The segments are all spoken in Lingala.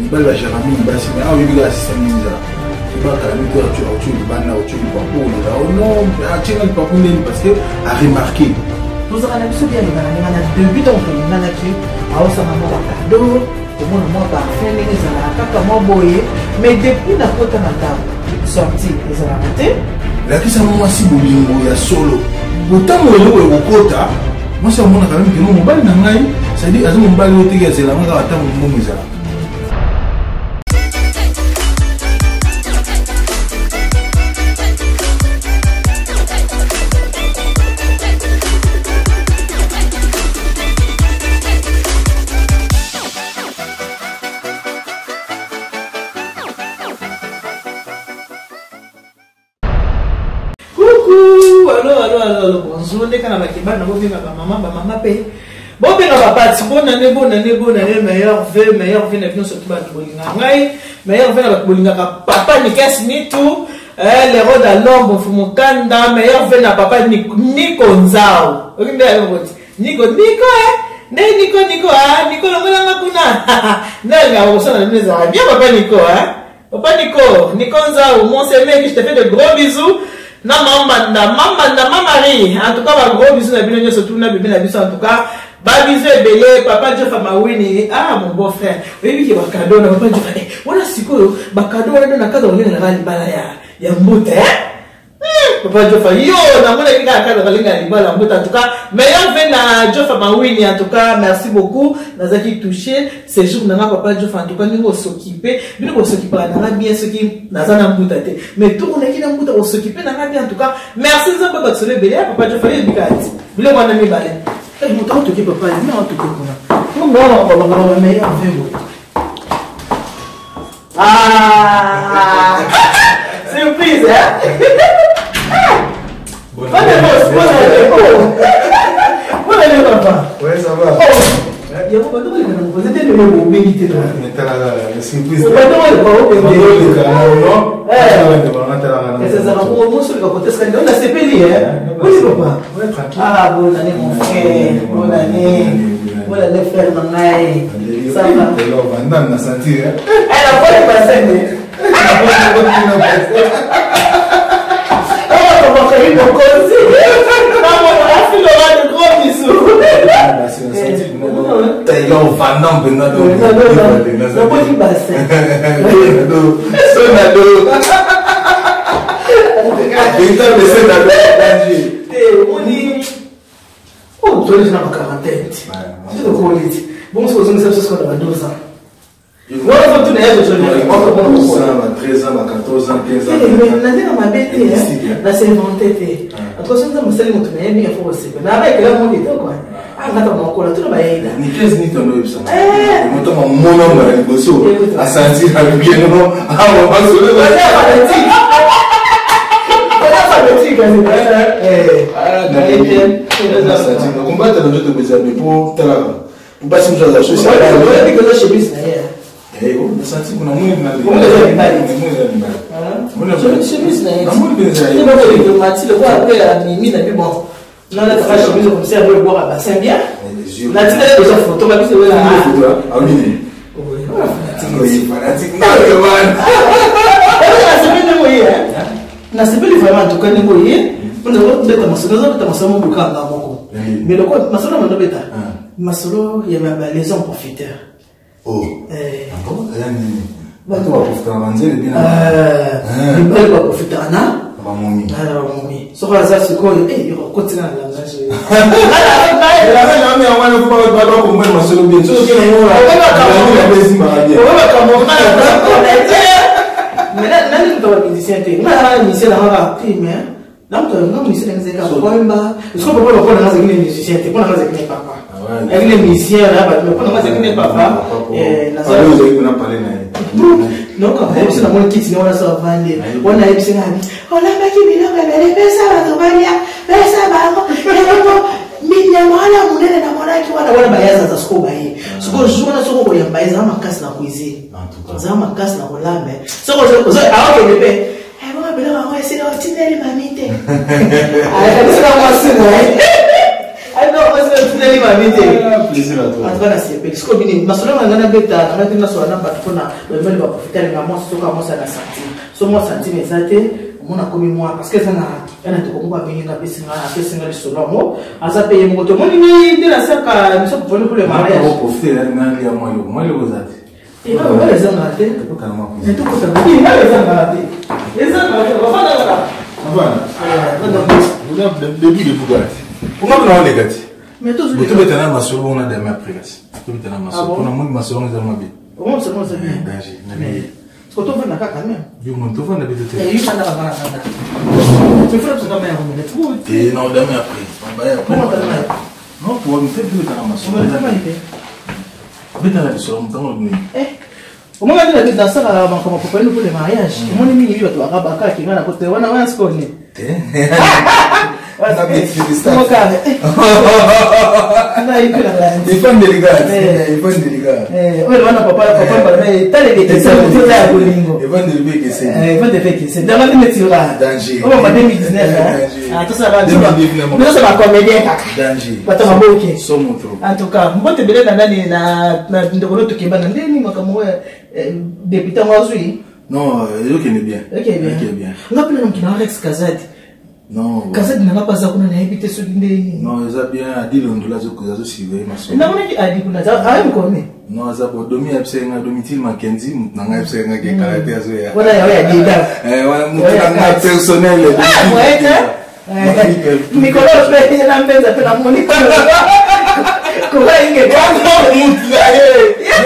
libala la Jérémie basi mais ah oui biga assistant minza ba kala mi to tu libana tu papo là non a tient le papo parce que a remarqué vous avez l'habitude bien on a deux buts en fait on a qui a ça maman la cadeau au moins moi parfait les ça kaka moi boyer mais depuis la côte na table sorti les a raté la qui ça moi si bolingo ya solo autant moi le kokota moi ça mona quand même que non mobile na ngai ça dit azo mobile o teke zela nga ata mo mizala. bonjour ndeka na bakeba na bobenga ba mama pe bobenga ba pati bonane meilleur vœu na bien surtout ba bolinga ngai meilleur vœu na bolinga ka papa Nikes Nitu le rôle à l'ombre fumukanda meilleur vœu na papa Nico Nzao okinde ya ngoti Nico Nico ngona ngakuna nanga osana neza bien papa Nico Nzao mon mec je te fais de gros bisous. Na maman Marie, en tout cas, un gros bisou na bino surtout na bébé na biso en tout cas, ba bisou belé papa Jeff Mawini, ah mon beau frère, oui qui ba cadeau na papa Jeff. Wala siko ba cadeau na cadeau na ngani bala ya mbote. Papa Jeff yo na mona kinga cadeau balinga libala mbote en tout cas, meilleur vœu na Jeff Mawini en tout cas, merci beaucoup. Nazaki touché ces jours na papa Jeff en tout cas nous s'occuper, nous s'occuper na bien ce qui nazana mbote mais tout on a qui na mbote s'occuper na bien en tout cas. Merci Nzamba Batsole Belé papa Jeff ali bikati. Bile mwana mi balé. Eh moto to ki papa ni on to ko na. Non meilleur vœu. Ah! Surprise hein? Bonne année, papa. Ouais, ça va. Il y a pas de problème, vous êtes le même mobilité là. Mais t'as la surprise. Pas de problème, non? c'est ça, pour moi, sur le côté, on a CPD, hein? Oui, papa. Ouais, tranquille. Ah, bonne année, mon frère. Bonne année, frère Mangaï. Ça va. On a senti, hein? Elle a pas de passer, mais. Bon, c'est pour ça que c'est 12 ans. Moi, je vais te dire, 13 ans, 14 ans, 15 ans. Mais on a bête, là, c'est inventé. Attention, ça me sert de mais il faut aussi. Mais avec là, mon état, quoi. Ah, on a encore tout le bail. Ni 15 ni ton web, ça. Mon temps, mon nom, il faut so. À sentir avec bien, non. Ah, on va se lever. On combat dans le jeu de mes amis pour passer une chose à la société. Eh, on a senti qu'on a moins de mal. On a chemise. Oh, bon, tu vas profiter à manger le bien. Tu vas profiter à na. Mamie. Alors, mamie. Ce qu'on a ça, c'est quoi? Eh, il va continuer à l'engager. Avec les musiciens là, mais quand on va dire papa, non, quand même, c'est la bonne qui on a ça vendre. On a épicé là. On a pas qui vient mais les ça va tomber là. Ça va. Mimi ya mwana munene na mwana ki wana bayaza za siko baye. Siko jona siko ko yamba za makasi na kuizi. Za makasi na kolambe. Siko zo awo ke pe. Eh bon bela ba ko sino tineli mamite. Ah, c'est la moi c'est moi. Ah non, moi c'est tali mamite. Plaisir à toi. En tout cas, c'est parce que bini masolo ngana beta ngana tina so na batu kona bali ba profiter nga mo so ka mo sa na santi. So mo santi mesate mona komi moi parce que ça na to ko ba binga pesinga le solo mo asa paye mo to moni ni de la saka mi so pour le mariage. On profiter là ngana ya moi le gozati. Et là on va les engager. Tout calmement. Et tout ça. Il va les engager. Les engager on va là. Vous avez le début de Bugatti. Comment vous l'avez négatif? Mais tout vous avez un masolo, on a des mains prégaces. Vous avez un masolo. On a moins de masolo, on a des mains bien. Comment ça va? Danger. Ce qu'on fait, on a quand même. Vous m'en trouvez, on a habité. Et il faut aller à la tu fais ça quand même. Et non, demain après. Comment t'as mal? Non, pour me faire plus de la masolo. On va le faire. Vous avez un masolo, on a eh. Au moment où on a ça là avant comment pour le mariage, mon ami lui va toi rabaka qui va na côté on a un score. On a bien fait ça. Il faut délicat. Il faut délicat. Oui, on a papa mais t'as les questions pour ça à Bolingo. Il va délicat que c'est. Il va délicat que c'est. Dans la métier là. Danger. On va 2019 ah tout ça va. Mais ça va comédien kaka. Danger. Pas ta maboke. Somo trop. En tout cas, mbote bele na nani na ndokolo to kemba na ndeni makamwe député mwazui. Non, il est bien. Ok bien. Ngapela mkina Alex Kazadi. Non. Kazadi n'a pas ça qu'on a habité sur l'indé. Non, ils ont bien dit l'ondola zo kuzazo sivé maso. Non, on a dit qu'on a ça. Ah, on connaît. Non, ça pour domi absenga domicile Mackenzie, nanga absenga ke caractère zo ya. Voilà, ya dit là. Mutanga personnel. Ah, ouais. Nicolas fait la même ça fait la Monique. Comment il est bon mutu na ye.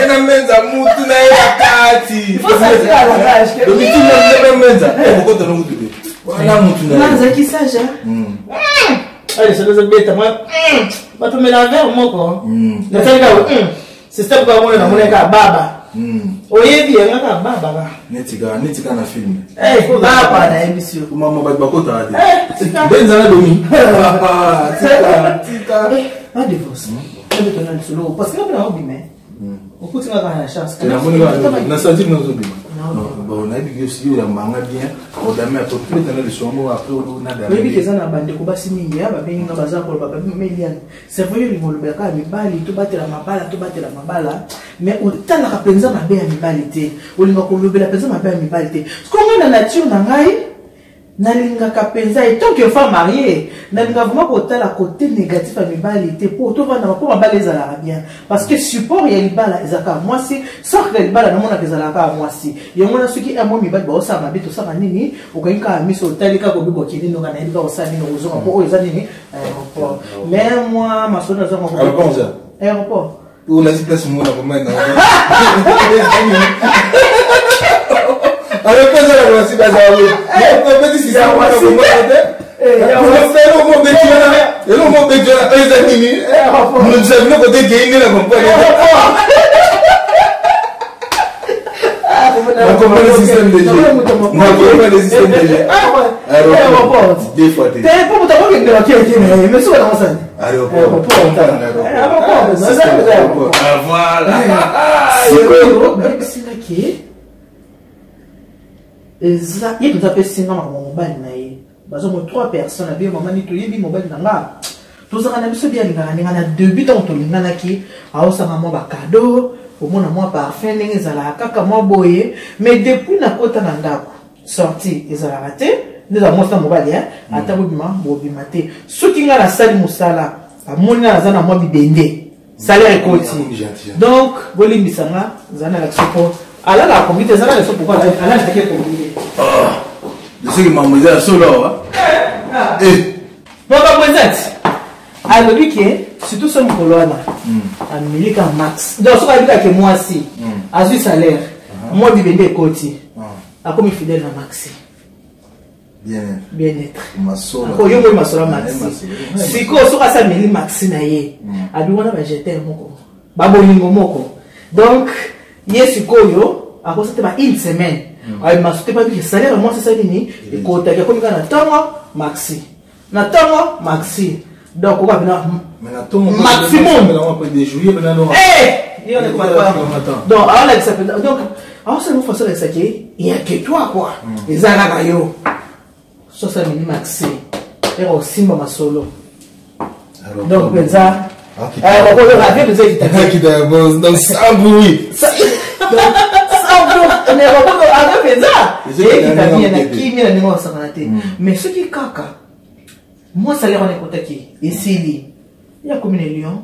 Yana menza mutu na ye akati. Il faut s'assurer à la page. Domicile na menza. Pourquoi tu nous dis? Voilà mutu na ye. Nanza qui sage allez, ça nous embête moi. Pas te mélanger moi quoi. Na tanga c'est ça pour moi na moneka baba. Oyebi nga baba. Netika na film. Baba na émission. Mama bakota ade. Benza na domi. Tika. Pas de divorce. Parce que là, on mais on peut avoir la chance. Na senti nous obima. Bon, on a dit que si on a manga bien, on a mis à peu près dans le somo après on a d'aller. Oui, que ça na bande ko basi mingi ya ba benga baza ko ba Melian. C'est vrai le ngolobeka mibali to batela mabala, mais on tala ka penza mabe ya mibali te. O linga ko lobela penza mabe ya mibali te. Ce qu'on a na nature na ngai nalinga kapenza et tant que femme mariée nalinga vraiment côté la côté négatif à mibalité pour tout va pour ma baleza la bien parce que support ya libala ezaka moi si sort que libala na mona kezala ka moi si yo mona soki a moi mibali ba osama bito saka nini okainka miso talika ko bibo kini no kana ndika osani no uzonga po oza nini aéroport mais moi ma sona za ko aéroport ou la place mona ko mena alors que ça va aussi baser mais on peut dire si ça va comme moi on va faire au mot bétuana et le mot bétuana les amis nous savons côté gagner la compagnie on comprend le système de jeu on comprend le système de jeu aéroport deux fois t'es pas pour t'avoir que quelqu'un mais soit dans ça aéroport voilà c'est là qui ça il tout à fait sinon mon mobile naïe bazo mo 3 personnes bien maman ni to yebi mobile nanga to za kana biso bien ngana début tant to ngana ki a osanga mo ba cadeau au mona moi parfum ndenge zala kaka mo boye mais depuis na kota na ndako sorti ezala raté nous avons montré mobile hein ata bobima te soki ngana sali musala amoni na zana mo bibende salaire ekoti donc bolimbisanga zana la support alors la communauté ça là c'est pourquoi elle a fait communauté de ce que mademoiselle solo bon mademoiselle alors lui qui surtout son colonne à milika max donc ça veut dire que moi si à ce salaire moi bibende côté a comme fidèle à maxi bien-être masolo ko yo mo masolo maxi siko so ka sa mili maxi na ye abi wana ba jeter moko ba bolingo moko donc yes koyo a cause de une semaine ay masute pas que salaire moi c'est ça nini et kota ka comme kana tango maxi na tango maxi donc on va venir mais na tango maximum on peut déjouer maintenant il on est pas donc alors là ça peut donc alors c'est une façon de ça qui il y a que toi quoi les araga yo so ça mini maxi et aussi ma solo donc ça Donc, sans bruit. Mais ce qui est caca, moi, ça l'est en écoutant qui est Sili. Il y a combien de lions?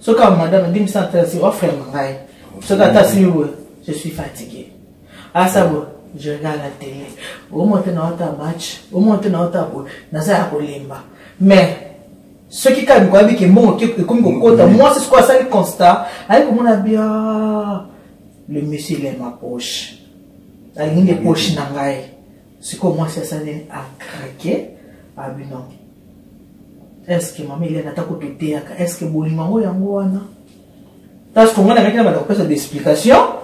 Ce que madame dit, c'est offre mangaï. Ce que je suis fatigué. Ah, ça va, je regarde la télé. Au moins, tu as un match. Au moins, tu as un limba. Mais, ce qui est bon, moi, c'est ce que ça le constat. Avec mon bien, le monsieur, il est ma poche. La ligne des poches n'angaï. C'est que moi, c'est ça, à craquer. Ah, mais non. Est-ce que maman, il est attaqué au pété? Est-ce que Bolimango est en Gouana? Parce qu'on a quelqu'un qui a des explications.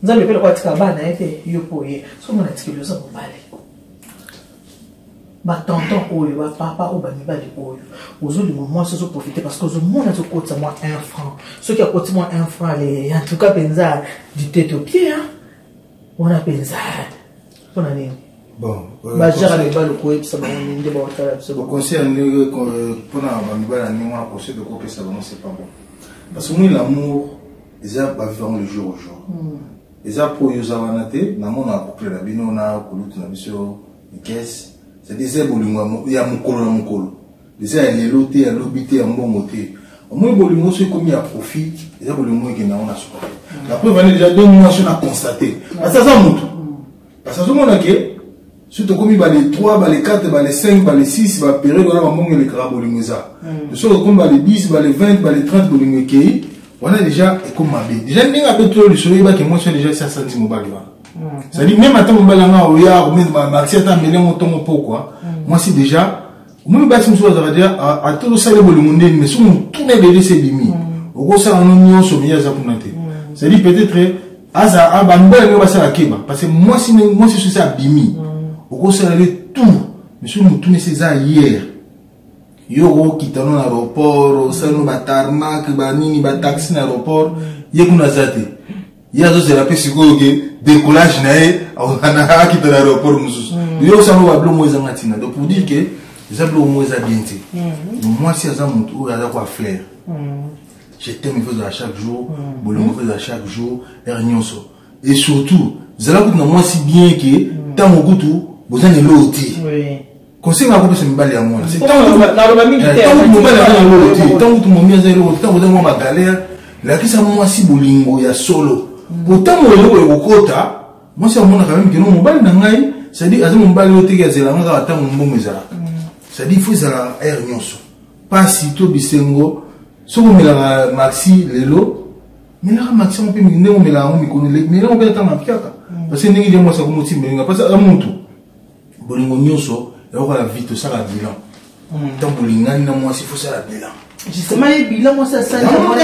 Nous avons fait le quoi de cabane, il est ce qu'on a dit que nous avons parlé. Ma tonton, ma papa, ou ma mibali, aux autres moments, se sont profités parce que le monde a coûté moi 1 franc. Ceux qui ont coûté moi 1 franc, en tout cas, pensa du tête aux pieds, on a pensé. On a dit. Bon, le conseil c'est pas bon. Parce que l'amour, ils ont vivant le jour au jour. Ils ont pour eux avancer, l'amour a couplé la bino na kolutu na biso caisse. C'est des il y a mon colo. Des les lotés, à l'obité, à mon moté. Au moins bolingo c'est comme il y a profit, ils ont bolingo qui n'a on a supporté. La preuve on est déjà 2 mois sur à constater. Parce que ça monte. Parce que ça monte que surtout comme il y a les 3, les 4, les 5, les 6, les périodes, on a un les carabolingoza. De ce comme les 10, les 20, les 30 bolingoki, on a déjà comme ma vie. Déjà, il y a un peu trop de soleil qui moi, je suis déjà 500 mobile. C'est-à-dire, même à temps, on va là, ou même Maxi, attends, mais là, on tombe pourquoi. Moi, c'est déjà, moi, je suis dire, à tout ça, les bolingones, mais si on tourne les laisser limi, au gros, ça, on a mis sur meilleur zapunate. C'est-à-dire, peut-être, à Bamba, on va faire la keba. Parce que moi, si je suis à Bimi, au gros, ça allait tout. Mais si on tourne ces hier, Yoro qui est dans l'aéroport, ça nous bat tarmac, banini, bat taxi dans l'aéroport, yekuna zate. Yazo c'est la peste décollage nae, on a qui dans l'aéroport musus. Yo ça nous va blou moïse matina. Donc pour dire que ça blou moïse a bien été. Moi si ça monte ou à quoi faire. Je t'aime il faut à chaque jour, bolon faut à chaque jour, ernyonso. Et surtout, zala ko na moi si bien que tant au goûtou, vous en est loti. Oui. Conseil à vous, c'est une balle à moi. C'est tant que vous m'avez dit, tant que vous m'avez galère, la qui ça moi si bolingo ya solo. Pourtant, moi, le kota, moi, c'est un monde quand même qui nous m'balle n'angai, ça dit, azim m'balle au tege zela, on va attendre mon bon mezala. Ça dit, il faut zala air nyonso. Pas si to bisengo, so vous me la maxi lelo, mais là maxi on peut me dire on me la on me connaît, mais là on peut attendre ma piaka. Parce que n'engi moi ça comme outil, mais parce que amuntu bolingo nyonso. La vie, tout ça, la bilan. Tant que l'ingani, moi, il faut ça, la bilan. Justement, les bilans, moi, ça, ça, moi,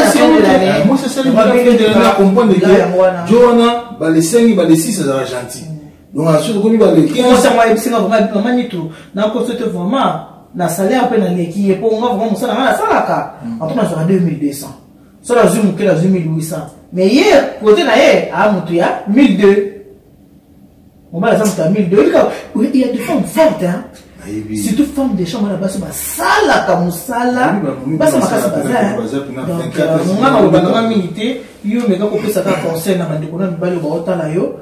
c'est ça, les bilans, de la comprendre que Johanna, les 5, les 6, ça sera gentil. Donc, ensuite, comme il va les 15. Moi, ça m'a dit, c'est vraiment du tout. Dans le côté vraiment, la salaire, après, qui est pour moi, vraiment, ça, la salaire, en tout cas, ça sera 2200. Ça, la zoom, que la zoom 1800. Mais hier, côté, là, à Moutouya, 1200. On va la à 1200. Il y a des femmes fortes, hein. Si toute femme des chambres là-bas, c'est ma sala, comme sala. Bah, c'est ma casa bazar. Donc, on va militer. Yo, mais quand on fait ça, conseil, on a des problèmes, on va le voir là, yo.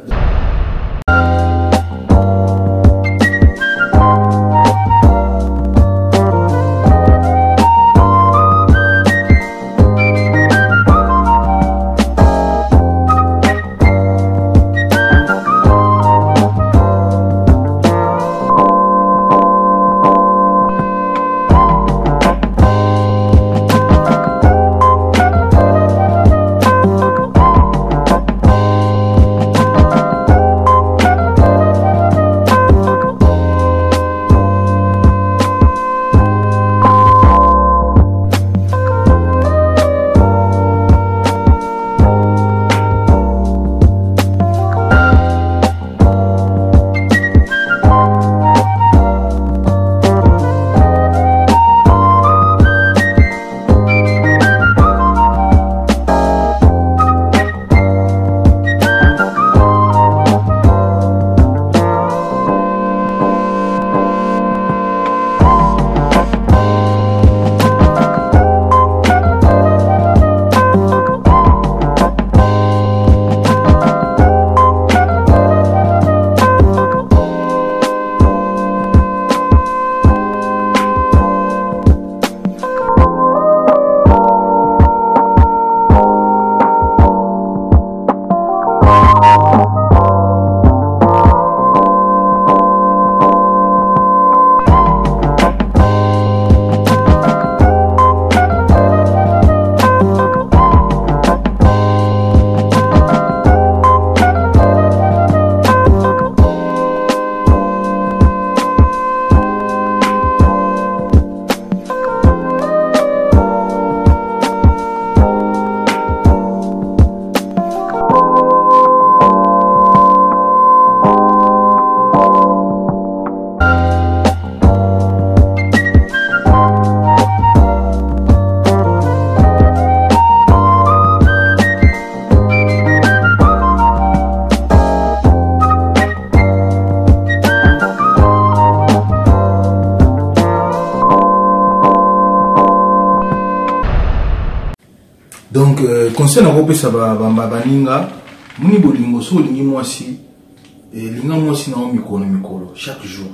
Donc conseil na kopé ça baninga muni bolingo so lingi mwasi linga mwasi na mikolo chaque jour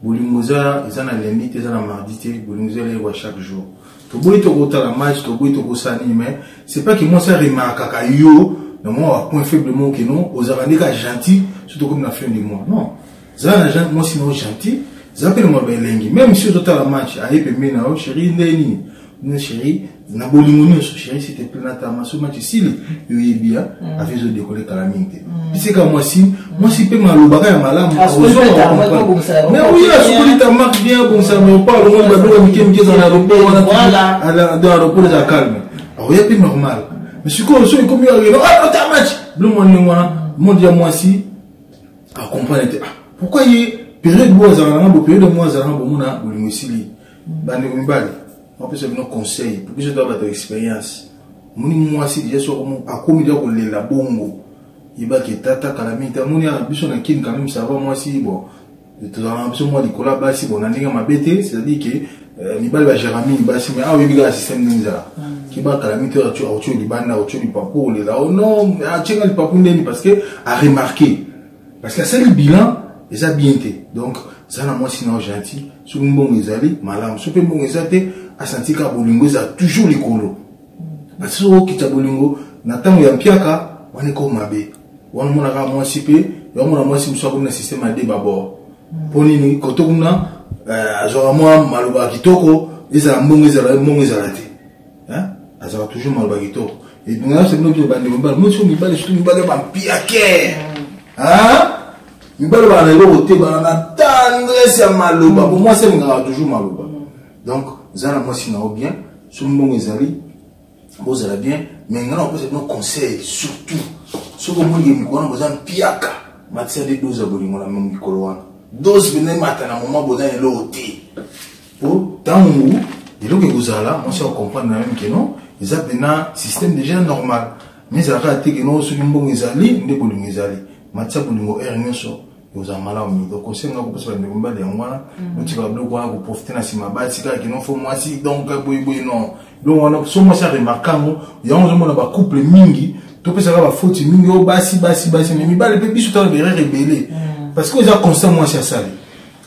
bolingo za na lundi te za na mardi te bolingo za le chaque jour to boyi to kota la match to boyi to kosani mais c'est pas que moi ça remarque ka yo no moi point faible mon que non aux avandika gentil surtout comme la fin du mois non ça na gens moi sinon gentil ça peut moi belengi même si to la match a épé mena o chéri ndeni non chéri na bolingo ni so chéri c'était plein na tama so match sili yo yebia avec zo décoller calamité c'est comme moi si peut malobaka ya malamu mais oui la soukuli ta marque bien bon ça me parle on va doit mikem dans l'aéroport voilà dans l'aéroport ça calme alors il y a plus normal mais ce qu'on so comme il ah ta match le monde ya moi si à comprendre pourquoi il période bois za na période mois za na bomuna bolingo sili bande mbali on peut se donner conseil pour que je dois avoir expérience moni moi si déjà so comme a commis de la bongo il va que tata calamité moni a biso na kin quand même ça va moi si bon de tout en biso moi Nicolas basi bon ndinga mabete c'est-à-dire que ni bal ba Jérémy basi mais ah oui biga système ninja qui va calamité au libana au du papo là non a chenga le papo ndeni parce que a remarqué parce que c'est le bilan et ça bien été donc ça na moi sinon gentil sur bon ezali malam sur bon ezate a senti ka bolingo za toujours likolo parce que ki ta bolingo na tango ya mpiaka wane ko mabe wana mona ka moi sipe yo mona moi simso comme na système ade babo poni ni koto kuna azora moi maloba kitoko ezala mbongo ezala te hein azora toujours maloba kitoko et donc là c'est nous qui bande mbala moi so mi bale surtout mi bale ba mpiake hein mi bale ba na lo te ba na tendresse ya maloba pour moi c'est toujours maloba donc zana moi sinon bien sur mbongo ezali vous allez bien mais on peut nos conseils surtout ce que moi je me connais besoin piaka matière de dose bolingo la même mikolo dose venez matana moment besoin de l'auté pour tant où et donc vous allez on se comprendre même que non ils ont un système déjà normal mais ça va être que non sur mbongo ezali nde bolingo ezali matière bolingo ernyoso vous en malade donc conseil on peut se faire des mbali ngwana tu vas bloquer pour profiter na sima bati ka qui non faut moi si donc boy non donc on a souvent ça remarquant il y a un couple mingi tout peut ça va faute mingi au basi mais mi bale pe biso ta rebelle parce que ils ont constamment ça ça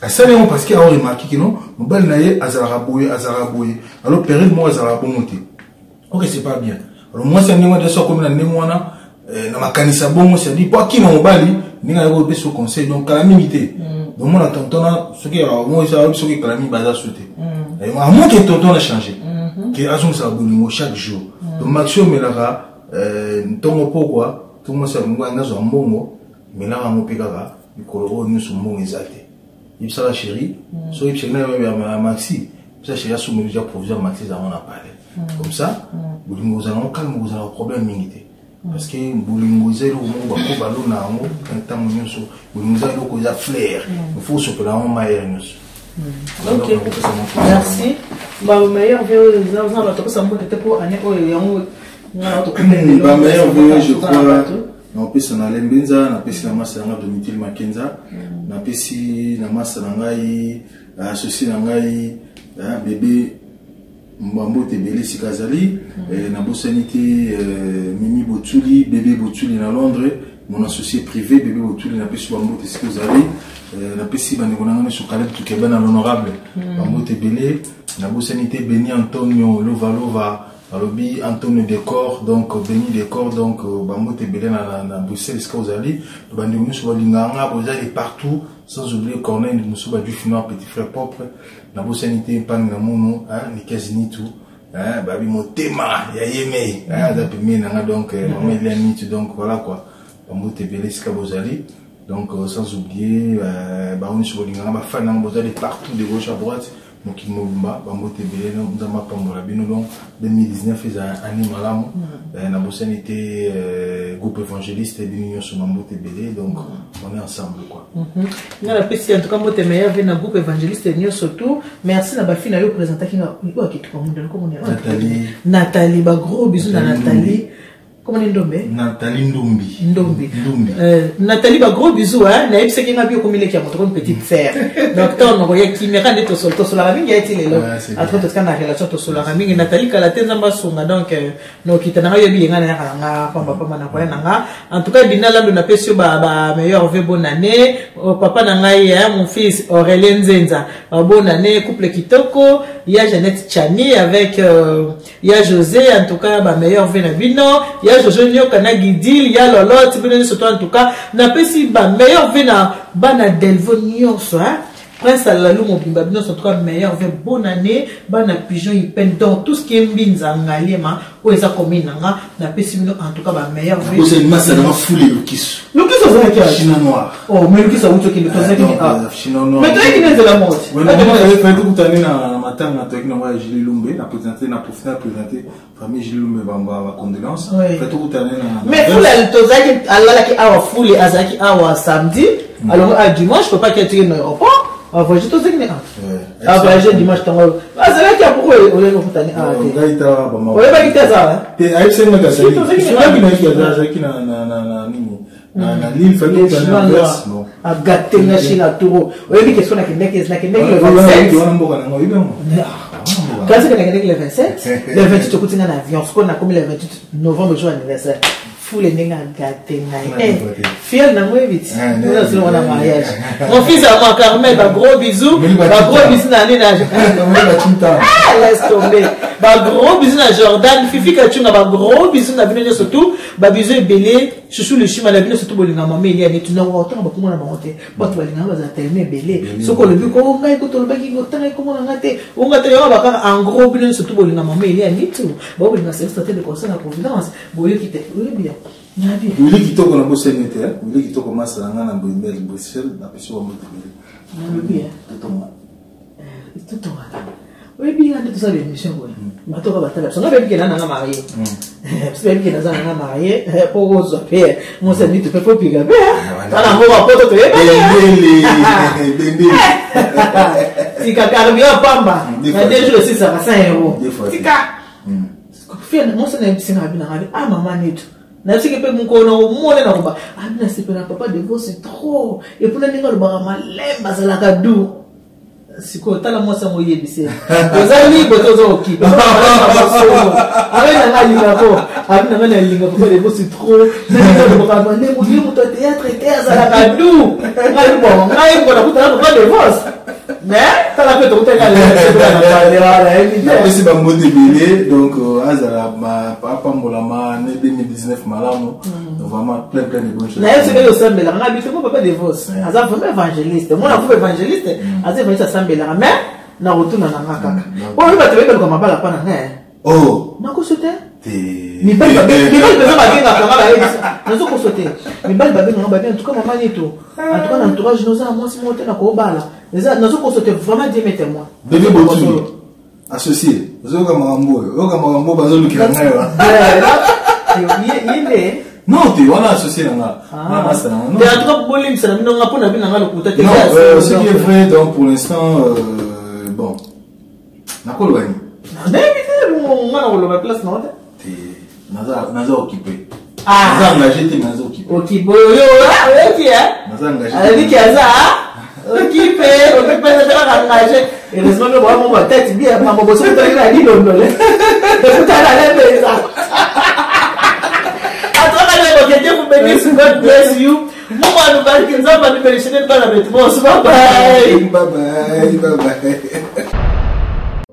parce qu'il a remarqué que non mon bal naie azara boye alors période moi azara bonté OK c'est pas bien alors moi c'est un de ça comme na nemwana na makanisa bongo c'est dit pas qui mon bali ninga ko beso conseil donc calamité donc mon tontona ce qui moi ça ce qui calamité baza sauter et moi mon que tonton a changé que azon ça bolingo chaque jour donc maximum melaka ntongo pourquoi tout moi ça ngwa ngazo mbongo melaka mo pekaka ikolo ni so mbongo ezate ibsa la chérie so ibsa na ya maxi ça chérie so déjà provision maxi ça on a parlé comme ça bolingo za no calme vous avez problème mingité parce que bolingo zelo mo ba ko balo na ngo tant nyonso bolingo zelo ko za flair il faut se prendre en maire nyonso. Ok, merci. Bah, meilleur vidéo, nous avons ça pour année meilleur vidéo, je crois. On peut s'en aller benza, on peut s'en masse dans Domitil Makenza, on peut s'y na masse nangai, associé nangai, bébé Mbambo Tebele Sikazali, na bosanité Mimi Botuli, bébé Botuli na Londres, mon associé privé bébé Botuli na pesu Mbambo Sikazali. La PC Banegona sur Caleb Tukeben à l'honorable Bambo Tebele, la bosanité Béni Antonio Lovalova, Alobi Antonio Décor, donc Béni Décor, donc Bambo Tebele na Bruxelles, Skauzali, le Banegona sur Linganga, Bozali partout, sans oublier Corneille, Moussouba du Finnois, petit frère propre, la bosanité Pangamono, Nikazini tout, Babi Motema, Yayeme, donc donc voilà quoi, Bambo Tebele, Skabozali. Donc sans oublier Barouni Sobolingana ba fan na bozali partout de gauche à droite donc il mobimba Bambo Tebele dans ma pambola bino donc 2019 ils anime malamu na bosanité groupe évangéliste bino sur Bambo Tebele donc on est ensemble quoi. Na pesi en tout cas mote meilleur vient na groupe évangéliste nyo surtout merci na ba fina yo présenter ki na ko kitu ko monde ko monde Nathalie ba gros bisous na Nathalie Comment on dit Nathalie Ndombi. Ndombi. Nathalie, bah gros bisous, hein. Naïb, c'est qu'il y a bien comme il est qui a montré une petite sœur. Donc, tant on voyait qui me rend tout seul. Tout seul, la il y a été là. À trop de temps, la relation tout seul. La famille, Nathalie, quand la tête en bas songa, donc, nous qui t'en avons bien gagné, en tout cas, Bina là, on a fait sur bah meilleur vœu bonne année. Papa n'angaï, mon fils Aurélien Zenza, bonne année, couple Kitoko. Il y a Jeannette Chani avec, il y a José, en tout cas, bah meilleur vœu Nabino. Il y a Jojo Nyokana Guidil, il y a Lolo, Tibouné Soto, en tout cas, n'a pas si bah meilleur vœu na Delvo Nyonso, hein. Prince Alalou, mon bimba, en tout cas, meilleur vœu bonne année, bana pigeon, il peint dans tout ce qui est mbinza, ngalema, ou esa commune, n'a pas si en tout cas, bah meilleur vœu. Vous avez une masse à la foulée, le kiss. Le kiss, c'est un China noir. Oh, mais le kiss, ça vous choque, le kiss, China noir. Mais tu es de la mode. Oui, mais il fallait tout année dans matin, on a tenu à Gilles Lumbe, on a présenté, on a profité à présenter, famille Gilles Lumbe, ma condolence. Oui. Fait tout année dans. Mais foule, elle Allah qui a foule, Azaki a samedi, alors à dimanche, je peux pas qu'il y ait un aéroport. Ah, voyage tout ça. Ah, voyager dimanche, t'en vas. Ah, c'est là qu'il y a pourquoi on est au Foutani. Ah, ok. On est pas quitté ça, hein. T'es à FC Magazine. C'est là qu'il y a na l'île, fait tout année inverse. À gâter la Chine à Touro. Oui, mais qu'est-ce qu'on a qu'il y a le 27. Quand c'est qu'il y a le 27, le 28, tu continues en avion. Ce qu'on a commis le 28 novembre, jour anniversaire. Fou les nègres gâtés. Fier n'a moins vite. Nous avons un mariage. Mon fils à moi, Carmel, un gros bisou. Un gros bisou à Nina. Ah, laisse tomber. Un gros bisou à Jordan. Fifi Kachunga, un gros bisou à Bino surtout. Un bisou à Belé. Chouchou le chima, la Bino surtout. Bolinga, maman, il y a des tunnels. Autant, comment on a monté. Bon, tu vas aller tellement Belé. Ce qu'on a vu, comment on a écouté le bagage, comment on a gâté. On a tellement un gros bisou surtout. Bolinga, maman, il y a des tout. Bon, Bolinga, c'est un de conseil à Providence. Bolinga qui était. Oui, bien. Vous voulez qu'il toque dans le CNT, vous voulez qu'il toque comme ça dans Bruxelles, la personne va me dire. Tout le monde. Oui, bien, tout ça, l'émission. Je vais vous dire, je vais vous marié. Je vais vous marié. Pour vous appeler, mon ami, tu peux pas piquer. Tu as un mot à porter, tu es si quelqu'un vient Pamba, mais déjà aussi ça va 5 €. Tika. Moi, c'est un petit ah, maman, n'est na siki pe mukono mone na kuba abina sipena papa divorce trop et pour ninga le barama lemba zala kadu siko tala mosa moye bise ozali botozo oki abina ngalinga ko abina ngana linga papa divorce trop ninga le barama ne moye moto théâtre zala kadu ngai bon ngai ko na kutana papa divorce mais t'as la fait tout à c'est un mot débile donc azala ma papa molama né 2019 malamu vraiment plein de bonnes choses là c'est que le sambela on habite mon papa divorce azala vraiment évangéliste moi la fou évangéliste azala vraiment sambela mais na retourna na ngaka oh il va te mettre comme bala pana oh na ko sauter mi bali besoin bagenga kanga ba yebisa nazo ko sauter mi bali bagenga ba bien en tout cas maman yeto en tout cas dans entourage nous a moi si monter na ko bala nazo ko sauter vraiment Dieu mettez moi bébé botu associé ozoka makambo bazolukira ngai wa yinde non tu on a associé na master non mais en tout cas bolim ça na nga pona bina nga lokuta te ce qui est vrai donc pour l'instant bon nakolo bani na éviter nga na koloba place na hote naza occupé naza engagé te naza occupé occupé yo oki naza engagé ali ki aza occupé na engagé heureusement que moi mon tête bien maman bosso to ina ni londo le puta la beza God bless you.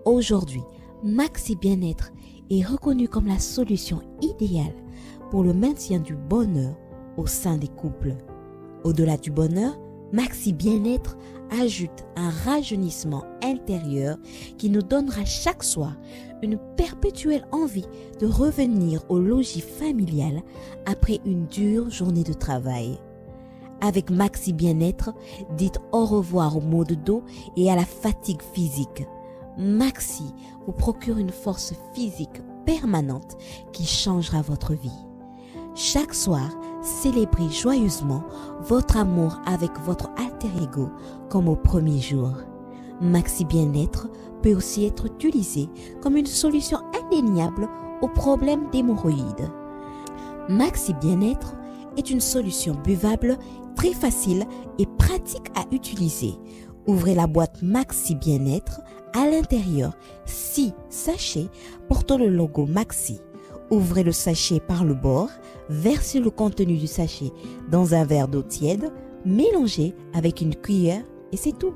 Aujourd'hui, Maxi Bien-être est reconnu comme la solution idéale pour le maintien du bonheur au sein des couples. Au-delà du bonheur, Maxi Bien-être ajoute un rajeunissement intérieur qui nous donnera chaque soir une perpétuelle envie de revenir au logis familial après une dure journée de travail. Avec Maxi Bien-être, dites au revoir au maux de dos et à la fatigue physique. Maxi vous procure une force physique permanente qui changera votre vie. Chaque soir, célébrez joyeusement votre amour avec votre alter ego comme au premier jour. Maxi Bien-être peut aussi être utilisé comme une solution indéniable aux problèmes d'hémorroïdes. Maxi Bien-être est une solution buvable très facile et pratique à utiliser. Ouvrez la boîte Maxi Bien-être. À l'intérieur, 6 sachets portant le logo Maxi. Ouvrez le sachet par le bord, versez le contenu du sachet dans un verre d'eau tiède, mélangez avec une cuillère et c'est tout.